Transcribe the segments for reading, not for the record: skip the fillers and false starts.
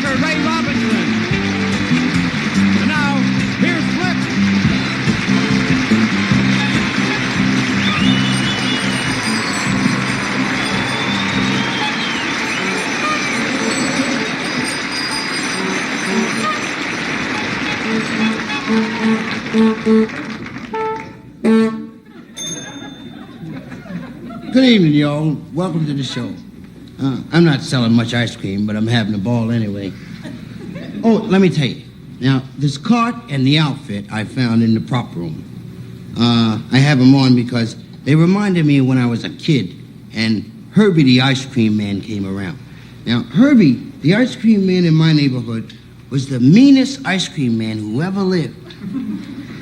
Dr. Ray Robinson. And now, here's Flip. Good evening, y'all. Welcome to the show. I'm not selling much ice cream, but I'm having a ball anyway. Oh, let me tell you. Now, this cart and the outfit I found in the prop room. I have them on because they reminded me of when I was a kid and Herbie the ice cream man came around. Now, Herbie, the ice cream man in my neighborhood, was the meanest ice cream man who ever lived.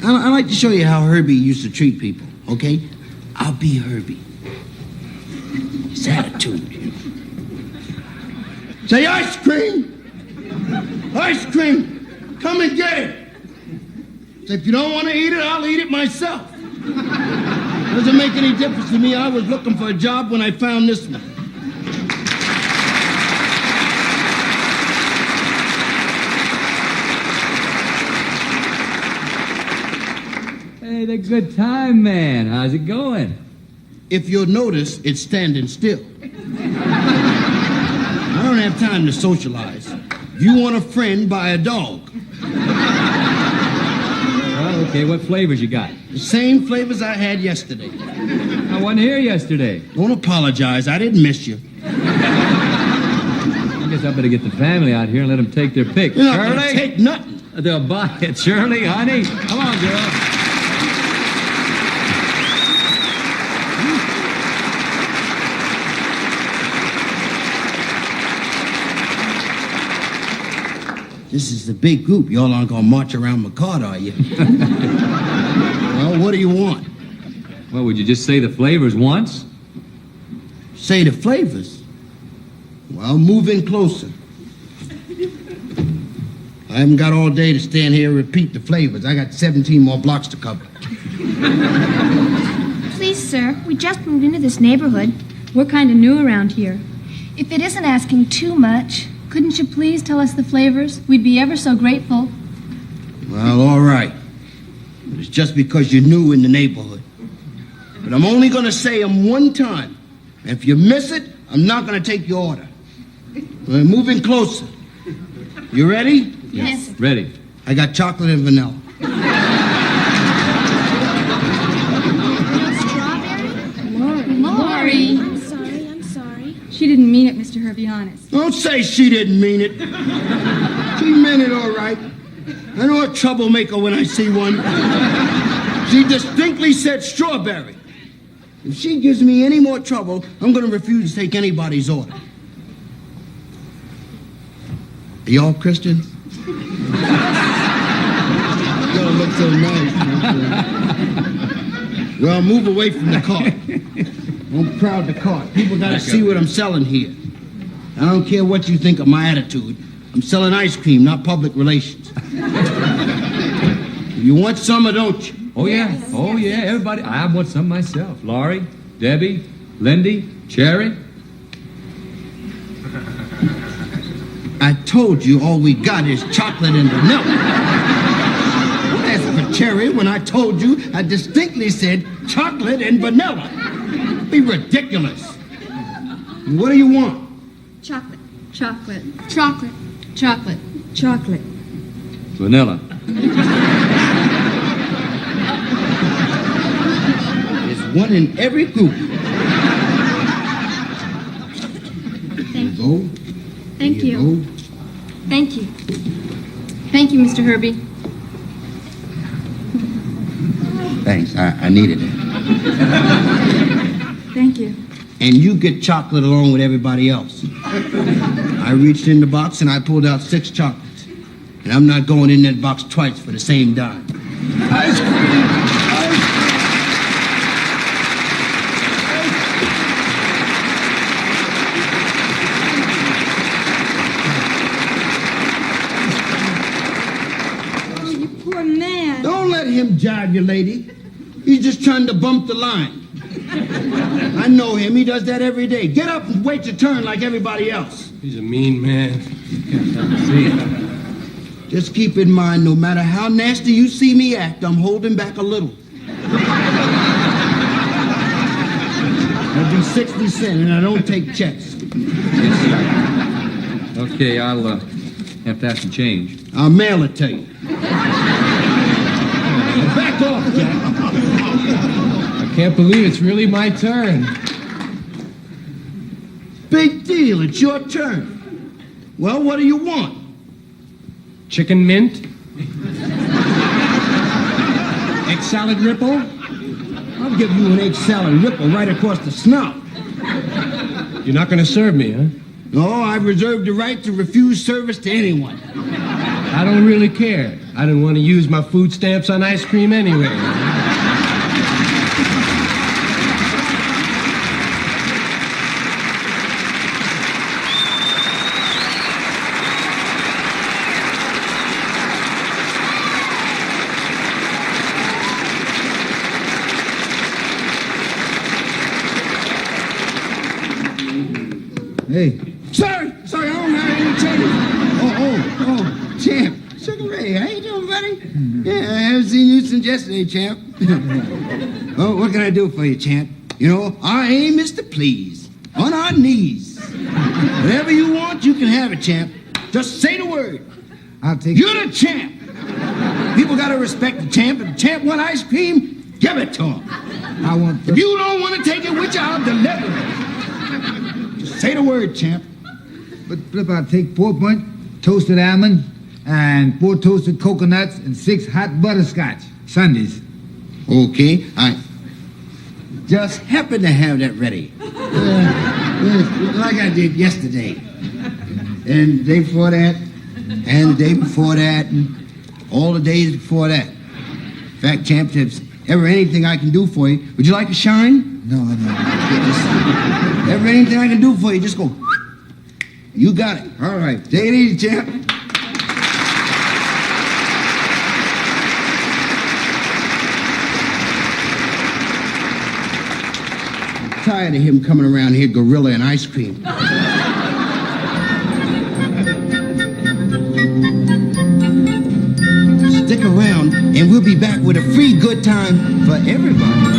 I'd like to show you how Herbie used to treat people, okay? I'll be Herbie. His attitude. Say, ice cream! Ice cream! Come and get it! Say, if you don't want to eat it, I'll eat it myself. Doesn't make any difference to me. I was looking for a job when I found this one. Hey, the good time, man. How's it going? If you'll notice, it's standing still. I don't have time to socialize. If you want a friend, buy a dog. Well, okay, what flavors you got? The same flavors I had yesterday. I wasn't here yesterday. Don't apologize. I didn't miss you. I guess I better get the family out here and let them take their pick. You're not gonna Shirley? take nothing. They'll buy it. Shirley, honey. Come on, girl. This is a big group. Y'all aren't gonna march around my cart, are you? Well, what do you want? Well, would you just say the flavors once? Say the flavors. Well, move in closer. I haven't got all day to stand here and repeat the flavors. I got 17 more blocks to cover. Please, sir, we just moved into this neighborhood. We're kind of new around here. If it isn't asking too much, couldn't you please tell us the flavors? We'd be ever so grateful. Well, all right. But it's just because you're new in the neighborhood. But I'm only going to say them one time. And if you miss it, I'm not going to take your order. We're moving closer. You ready? Yes. Ready. I got chocolate and vanilla. Lori. I'm sorry. She didn't mean it, Mr. Herbie, honest. Don't say she didn't mean it. She meant it all right. I know a troublemaker when I see one. She distinctly said strawberry. If she gives me any more trouble, I'm going to refuse to take anybody's order. Are y'all Christians? Y'all look so nice. Well, move away from the cart. Don't crowd the cart. People got to see what I'm selling here. I don't care what you think of my attitude. I'm selling ice cream, not public relations. You want some or don't you? Oh, yeah. Oh, yeah. Everybody. I want some myself. Laurie, Debbie, Lindy, Cherry. I told you all we got is chocolate and vanilla. Don't ask for cherry when I told you I distinctly said chocolate and vanilla. Be ridiculous. What do you want? Chocolate. Chocolate. Chocolate. Chocolate. Chocolate. Vanilla. There's one in every group. Thank you. Go. Thank you. Go. Thank you. Thank you, Mr. Herbie. Thanks. I needed it. Thank you. And you get chocolate along with everybody else. I reached in the box and I pulled out 6 chocolates. And I'm not going in that box twice for the same dime. Ice cream! Oh, you poor man. Don't let him jive you, lady. He's just trying to bump the line. I know him. He does that every day. Get up and wait your turn like everybody else. He's a mean man. Just keep in mind, no matter how nasty you see me act, I'm holding back a little. I'll do 60 cents, and I don't take checks. Okay, I'll have to have some change. I'll mail it to you. Back off, Jack. I can't believe it's really my turn. Big deal, it's your turn. Well, what do you want? Chicken mint? Egg salad ripple? I'll give you an egg salad ripple right across the snout. You're not going to serve me, huh? No, I've reserved the right to refuse service to anyone. I don't really care. I didn't want to use my food stamps on ice cream anyway. Hey. Sorry, I don't have any change. Oh, champ. Sugar Ray, how you doing, buddy? Yeah, I haven't seen you since yesterday, champ. Oh, what can I do for you, champ? You know, our aim is to please. On our knees. Whatever you want, you can have it, champ. Just say the word. I'll take You're the champ. People gotta respect the champ. If the champ want ice cream, give it to him. I want If you don't want to take it with you, I'll deliver it. Just say the word, champ. But Flip, I'll take 4 bunch toasted almond and 4 toasted coconuts and 6 hot butterscotch sundaes. Okay, I just happen to have that ready. Like I did yesterday. And the day before that, and the day before that, and all the days before that. In fact, champ, if there's ever anything I can do for you, would you like a shine? No. Ever anything I can do for you, just go. You got it. All right. Take it easy, champ. I'm tired of him coming around here gorilla and ice cream. Stick around, and we'll be back with a free good time for everybody.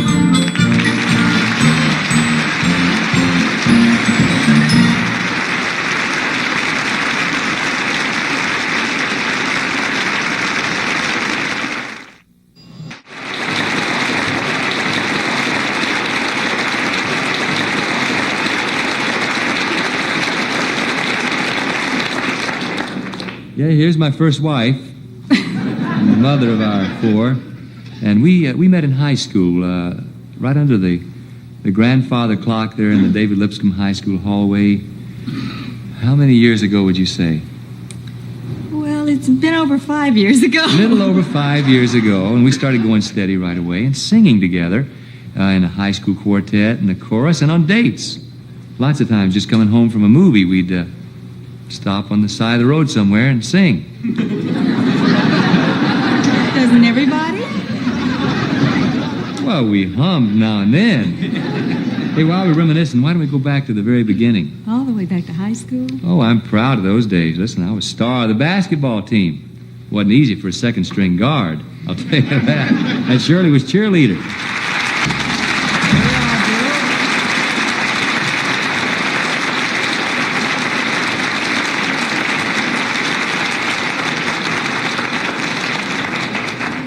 Yeah, here's my first wife, the mother of our 4, and we met in high school, right under the grandfather clock there in the David Lipscomb High School hallway. How many years ago would you say? Well, it's been over 5 years ago. A little over 5 years ago, and we started going steady right away and singing together in a high school quartet and the chorus and on dates. Lots of times just coming home from a movie, we'd stop on the side of the road somewhere and sing. Doesn't everybody? Well, we hummed now and then. Hey, while we're reminiscing, why don't we go back to the very beginning? All the way back to high school? Oh, I'm proud of those days. Listen, I was star of the basketball team. Wasn't easy for a second-string guard, I'll tell you that. And Shirley was cheerleader.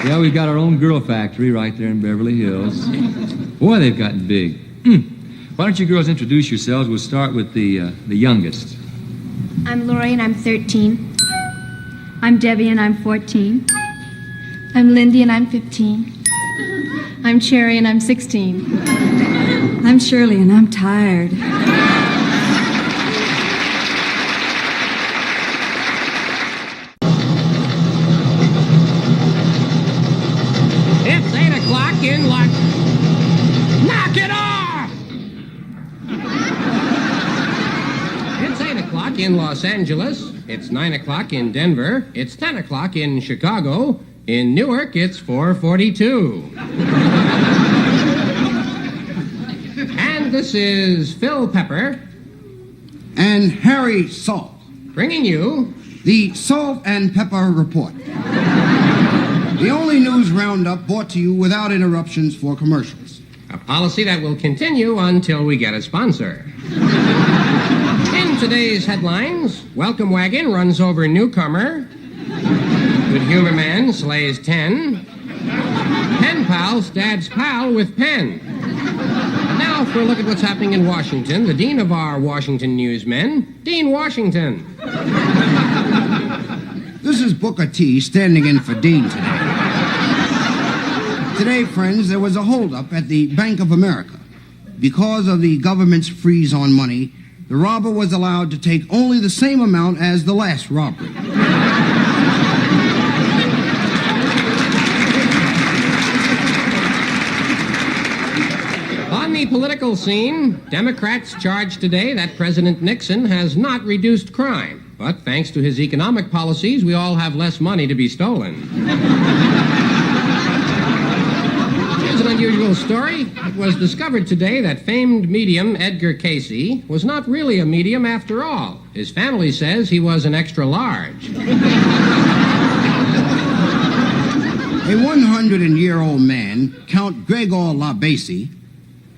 Yeah, we've got our own girl factory right there in Beverly Hills. Boy, they've gotten big. Why don't you girls introduce yourselves? We'll start with the youngest. I'm Lori, and I'm 13. I'm Debbie, and I'm 14. I'm Lindy, and I'm 15. I'm Cherry, and I'm 16. I'm Shirley, and I'm tired. It's 8 o'clock in lunch. Knock it off! It's 8 o'clock in Los Angeles. It's 9 o'clock in Denver. It's 10 o'clock in Chicago. In Newark, it's 4:42. And this is Phil Pepper. and Harry Salt. Bringing you The Salt and Pepper Report. The only news roundup brought to you without interruptions for commercials. a policy that will continue until we get a sponsor. In today's headlines, Welcome Wagon runs over newcomer. Good Humor Man slays 10. Pen Pal stabs pal with pen. And now for a look at what's happening in Washington, the dean of our Washington newsmen, Dean Washington. This is Booker T standing in for Dean today. Today, friends, there was a holdup at the Bank of America. Because of the government's freeze on money, the robber was allowed to take only the same amount as the last robbery. On the political scene, Democrats charged today that President Nixon has not reduced crime. But thanks to his economic policies, we all have less money to be stolen. Here's an unusual story. It was discovered today that famed medium Edgar Casey was not really a medium after all. His family says he was an extra large. A 100-year-old man, Count Gregor LaBasie,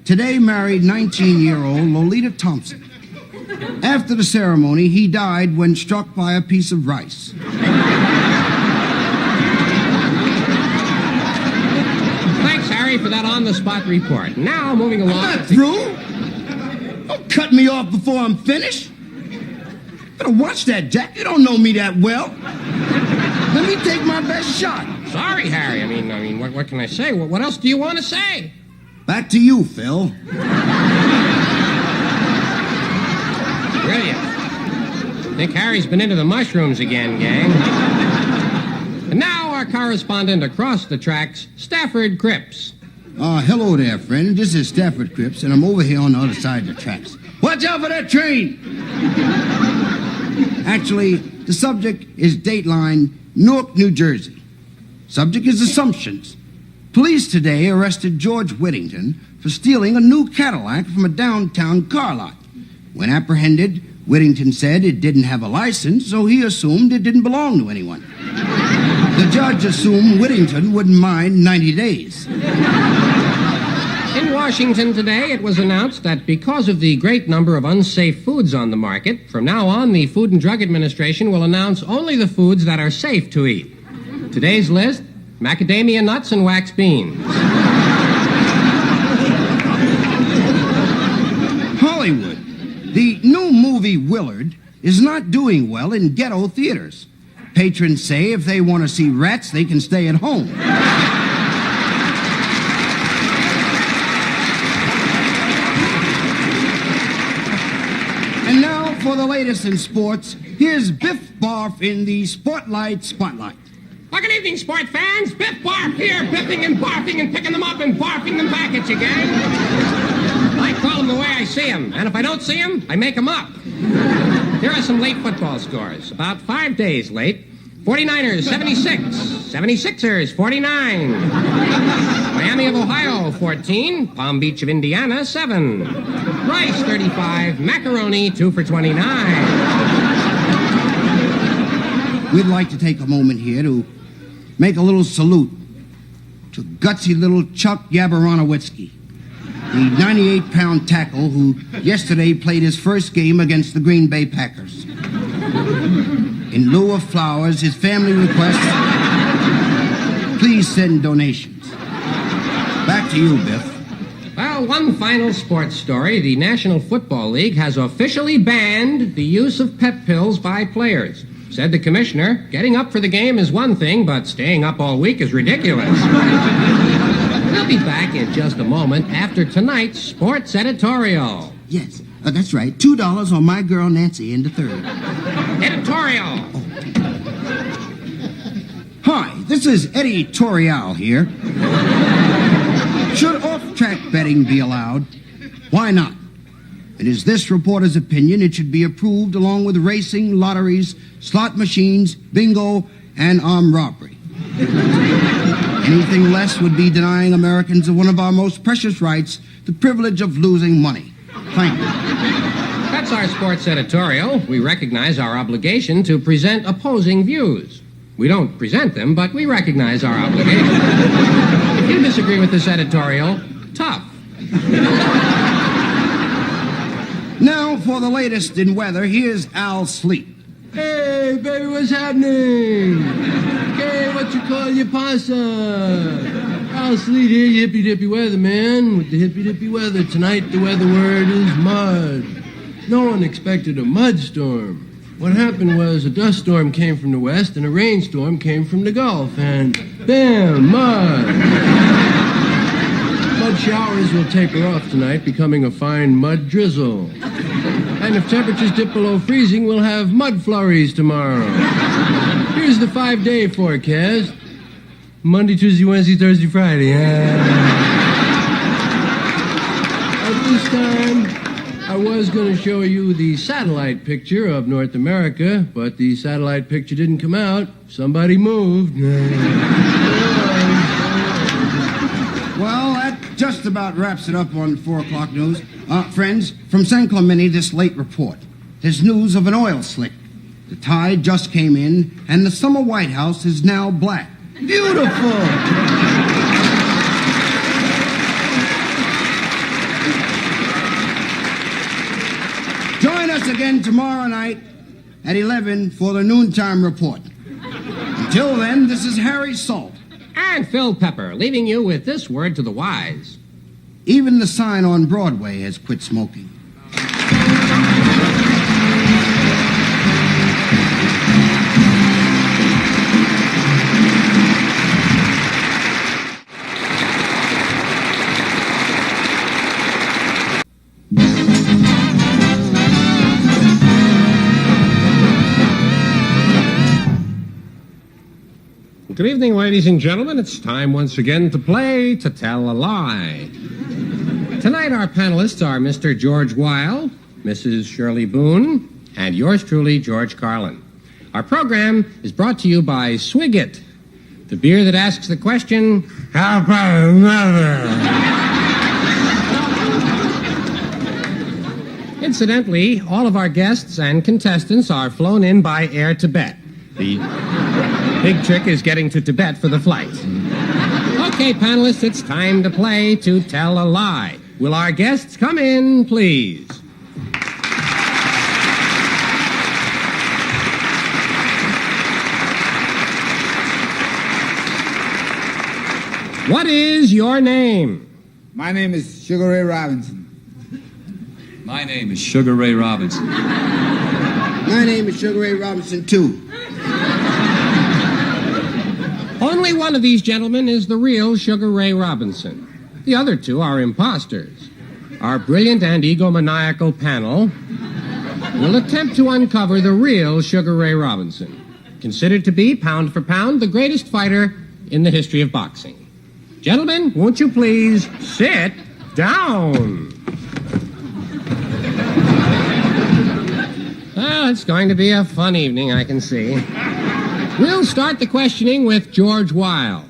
today married 19-year-old Lolita Thompson. After the ceremony, he died when struck by a piece of rice. Thanks, Harry, for that on-the-spot report. Now, moving along... I'm not through. Don't cut me off before I'm finished. Better watch that, Jack. You don't know me that well. Let me take my best shot. Sorry, Harry. I mean, what can I say? What else do you want to say? Back to you, Phil. Brilliant. I think Harry's been into the mushrooms again, gang. And now our correspondent across the tracks, Stafford Cripps. Hello there, friend. This is Stafford Cripps, and I'm over here on the other side of the tracks. Watch out for that train! Actually, the subject is Dateline, Newark, New Jersey. Subject is assumptions. Police today arrested George Whittington for stealing a new Cadillac from a downtown car lot. When apprehended, Whittington said it didn't have a license, so he assumed it didn't belong to anyone. The judge assumed Whittington wouldn't mind 90 days. In Washington today, it was announced that because of the great number of unsafe foods on the market, from now on, the Food and Drug Administration will announce only the foods that are safe to eat. Today's list, macadamia nuts and wax beans. Hollywood. The new movie Willard is not doing well in ghetto theaters. Patrons say if they want to see rats, they can stay at home. And now for the latest in sports, here's Biff Barf in the Spotlight. Well, good evening, sport fans. Biff Barf here, biffing and barfing and picking them up and barfing them back at you, gang. I call them the way I see them, and if I don't see them, I make them up. Here are some late football scores. About 5 days late. 49ers, 76. 76ers, 49. Miami of Ohio, 14. Palm Beach of Indiana, 7. Rice, 35. Macaroni, 2 for 29. We'd like to take a moment here to make a little salute to gutsy little Chuck Yabaronowitsky, the 98-pound tackle who yesterday played his first game against the Green Bay Packers. In lieu of flowers, his family requests, please send donations. Back to you, Biff. Well, one final sports story. The National Football League has officially banned the use of pep pills by players. Said the commissioner, getting up for the game is one thing, but staying up all week is ridiculous. We'll be back in just a moment after tonight's sports editorial. Yes, that's right. $2 on my girl Nancy in the third. Editorial. Hi, this is Eddie Torial here. Should off-track betting be allowed? Why not? It is this reporter's opinion it should be approved along with racing, lotteries, slot machines, bingo, and armed robbery. Anything less would be denying Americans of one of our most precious rights, the privilege of losing money. Thank you. That's our sports editorial, we recognize our obligation to present opposing views. We don't present them, but we recognize our obligation. If you disagree with this editorial, tough. Now, for the latest in weather, here's Al Sleep. Hey, baby, what's happening? Hey, what you call your pasta? I'll sleep here, you hippy-dippy weather, man. With the hippy-dippy weather, tonight the weather word is mud. No one expected a mud storm. What happened was a dust storm came from the west and a rainstorm came from the Gulf, and bam, mud. Mud showers will taper off tonight, becoming a fine mud drizzle. And if temperatures dip below freezing, we'll have mud flurries tomorrow. Here's the 5-day forecast. Monday, Tuesday, Wednesday, Thursday, Friday. At this time, I was going to show you the satellite picture of North America, but the satellite picture didn't come out. Somebody moved. Well, that just about wraps it up on 4 o'clock news. Friends, from San Clemente, this late report. There's news of an oil slick. The tide just came in, and the summer White House is now black. Beautiful! Join us again tomorrow night at 11 for the noontime report. Until then, this is Harry Salt. And Phil Pepper, leaving you with this word to the wise. Even the sign on Broadway has quit smoking. Good evening, ladies and gentlemen. It's time once again to play To Tell a Lie. Tonight, our panelists are Mr. George Weil, Mrs. Shirley Boone, and yours truly, George Carlin. Our program is brought to you by Swig It, the beer that asks the question, how about another? Incidentally, all of our guests and contestants are flown in by Air Tibet. The big trick is getting to Tibet for the flight. Okay, panelists, it's time to play To Tell a Lie. Will our guests come in, please? What is your name? My name is Sugar Ray Robinson. My name is Sugar Ray Robinson. My name is Sugar Ray Robinson, too. Only one of these gentlemen is the real Sugar Ray Robinson. The other two are imposters. Our brilliant and egomaniacal panel will attempt to uncover the real Sugar Ray Robinson, considered to be, pound for pound, the greatest fighter in the history of boxing. Gentlemen, won't you please sit down? Well, it's going to be a fun evening, I can see. We'll start the questioning with George Weil.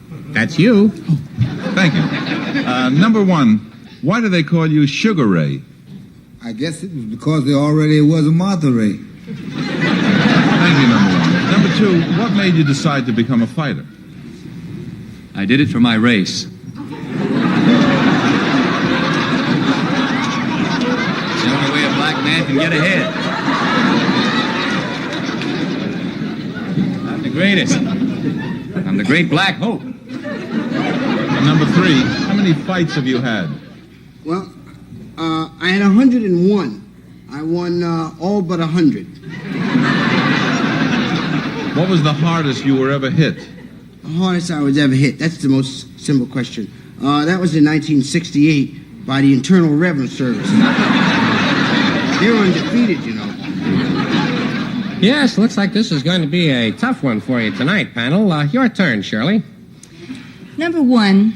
That's you. Thank you. Number one, why do they call you Sugar Ray? I guess it was because there already was a Martha Ray. Thank you, number one. Number two, what made you decide to become a fighter? I did it for my race. It's the only way a black man can get ahead. I'm the greatest. I'm the great Black Hope. And number three, how many fights have you had? Well, I had 101. I won all but 100. What was the hardest you were ever hit? The hardest I was ever hit. That's the most simple question. That was in 1968 by the Internal Revenue Service. They were undefeated, you know. Yes, looks like this is going to be a tough one for you tonight, panel. Your turn, Shirley. Number one,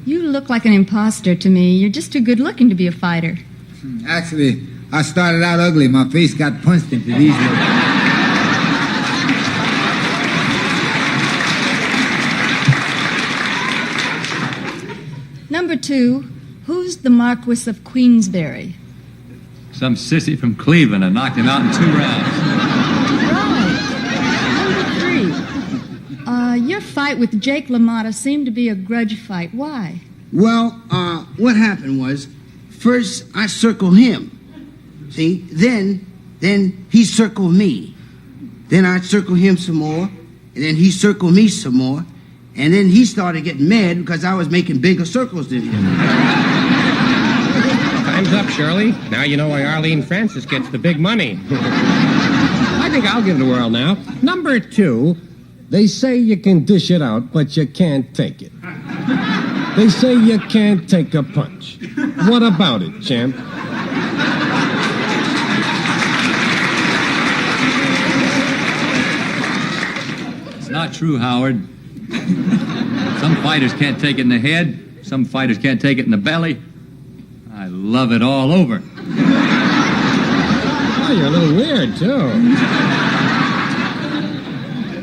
you look like an imposter to me. You're just too good looking to be a fighter. Actually, I started out ugly. My face got punched into these little... Number two, who's the Marquis of Queensberry? Some sissy from Cleveland and knocked him out in 2 rounds. Right. Number 3. Your fight with Jake LaMotta seemed to be a grudge fight. Why? Well, what happened was, first I circled him. See? Then he circled me. Then I circled him some more. And then he circled me some more. And then he started getting mad because I was making bigger circles than him. Time's up, Shirley. Now you know why Arlene Francis gets the big money. I think I'll give it a whirl now. Number 2, they say you can dish it out, but you can't take it. They say you can't take a punch. What about it, champ? It's not true, Howard. Some fighters can't take it in the head. Some fighters can't take it in the belly. I love it all over. Oh, you're a little weird, too.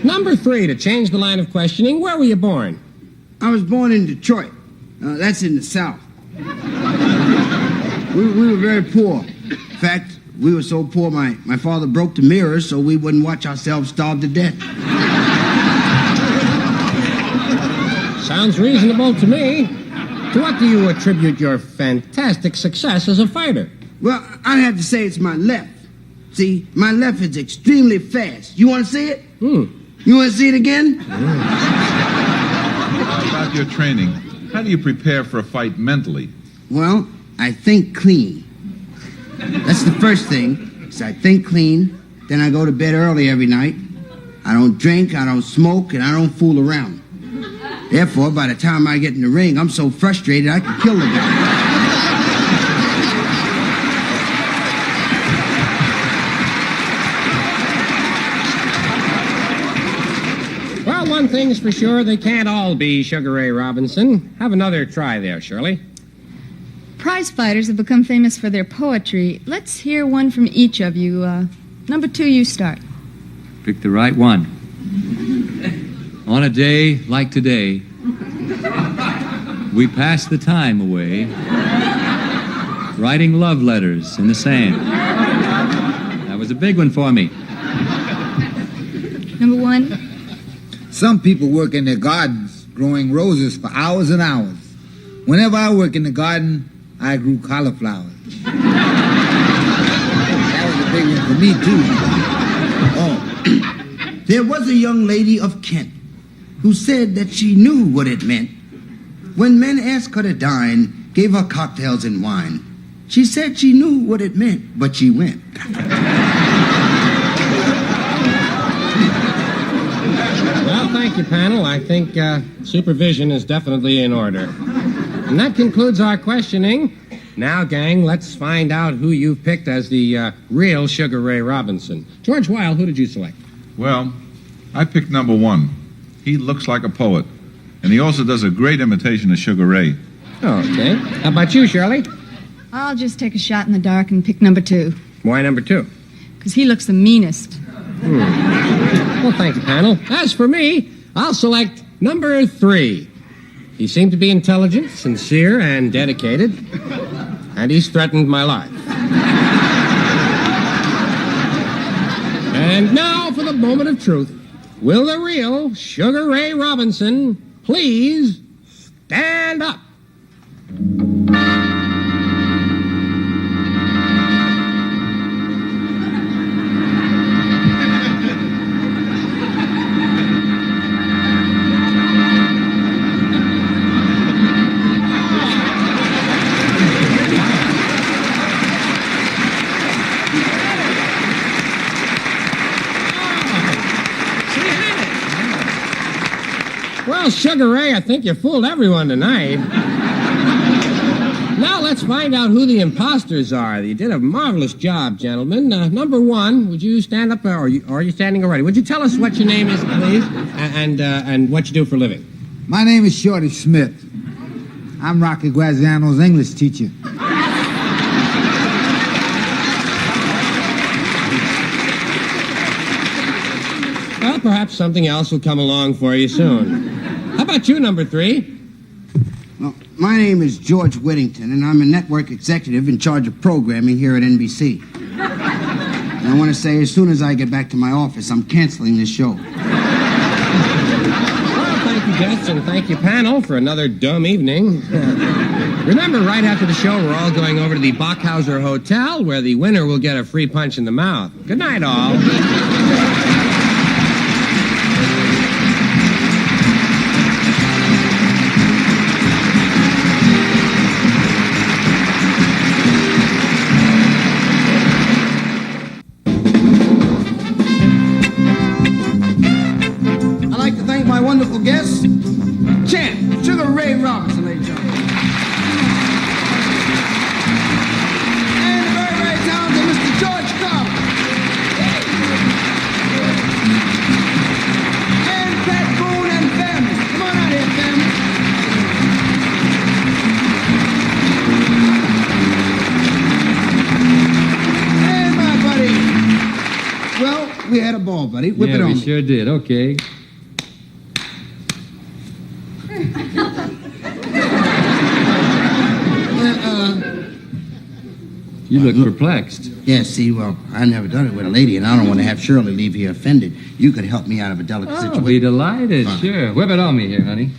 Number 3, to change the line of questioning, where were you born? I was born in Detroit. That's in the South. We were very poor. In fact, we were so poor, my father broke the mirrors so we wouldn't watch ourselves starve to death. Sounds reasonable to me. To what do you attribute your fantastic success as a fighter? Well, I'd have to say it's my left. See, my left is extremely fast. You want to see it? You want to see it again? About your training, how do you prepare for a fight mentally? Well, I think clean. That's the first thing. So I think clean, then I go to bed early every night. I don't drink, I don't smoke, and I don't fool around. Therefore, by the time I get in the ring, I'm so frustrated I can kill the guy. Well, one thing's for sure, they can't all be Sugar Ray Robinson. Have another try there, Shirley. Prize fighters have become famous for their poetry. Let's hear one from each of you. Number 2, you start. Pick the right one. On a day like today, we pass the time away writing love letters in the sand. That was a big one for me. Number 1. Some people work in their gardens growing roses for hours and hours. Whenever I work in the garden, I grew cauliflower. That was a big one for me, too. Oh, there was a young lady of Kent who said that she knew what it meant when men asked her to dine, gave her cocktails and wine. She said she knew what it meant, but she went. Well, thank you, panel. I think supervision is definitely in order. And that concludes our questioning. Now, gang, let's find out who you've picked as the real Sugar Ray Robinson. George Weil, who did you select? Well, I picked number 1. He looks like a poet, and he also does a great imitation of Sugar Ray. Okay. How about you, Shirley? I'll just take a shot in the dark and pick number 2. Why number 2? Because he looks the meanest. Well, thank you, panel. As for me, I'll select number 3. He seemed to be intelligent, sincere, and dedicated, and he's threatened my life. And now for the moment of truth. Will the real Sugar Ray Robinson please stand up? Well, Sugar Ray, I think you fooled everyone tonight. Now let's find out who the imposters are. You did a marvelous job, gentlemen. Number 1, would you stand up, or are you standing already? Would you tell us what your name is, please, and what you do for a living? My name is Shorty Smith. I'm Rocky Graziano's English teacher. Well, perhaps something else will come along for you soon. How about you, number 3? Well, My name is George Whittington, and I'm a network executive in charge of programming here at NBC. And I want to say, as soon as I get back to my office, I'm canceling this show. Well, thank you, guests, and thank you, panel, for another dumb evening. Remember, right after the show, we're all going over to the Bockhauser Hotel, where the winner will get a free punch in the mouth. Good night, all. I'd like to thank my wonderful guests, Champ, Sugar Ray Robinson, ladies and gentlemen. And the very, very talented Mr. George Carlin. And Pat Boone and family. Come on out here, family. And my buddy. Well, we had a ball, buddy. Whip it Yeah, on we me. sure did. Okay. You look perplexed. Yeah, see, well, I've never done it with a lady, and I don't want to have Shirley leave here offended. You could help me out of a delicate I'll situation. be delighted. Fine. Sure. Whip it on me here, honey.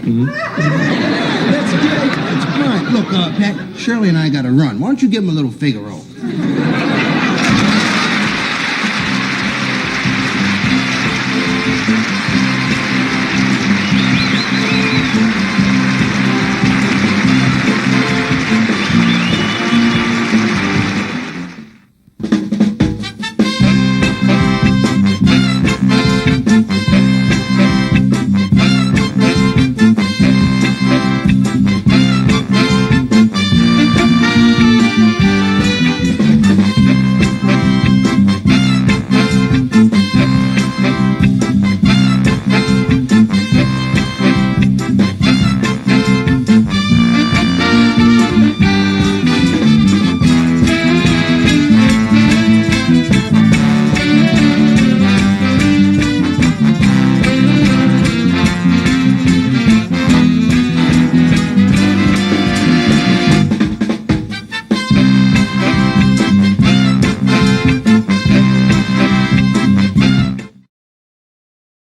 That's good. That's fine. Look, Pat, Shirley and I got to run. Why don't you give him a little Figaro?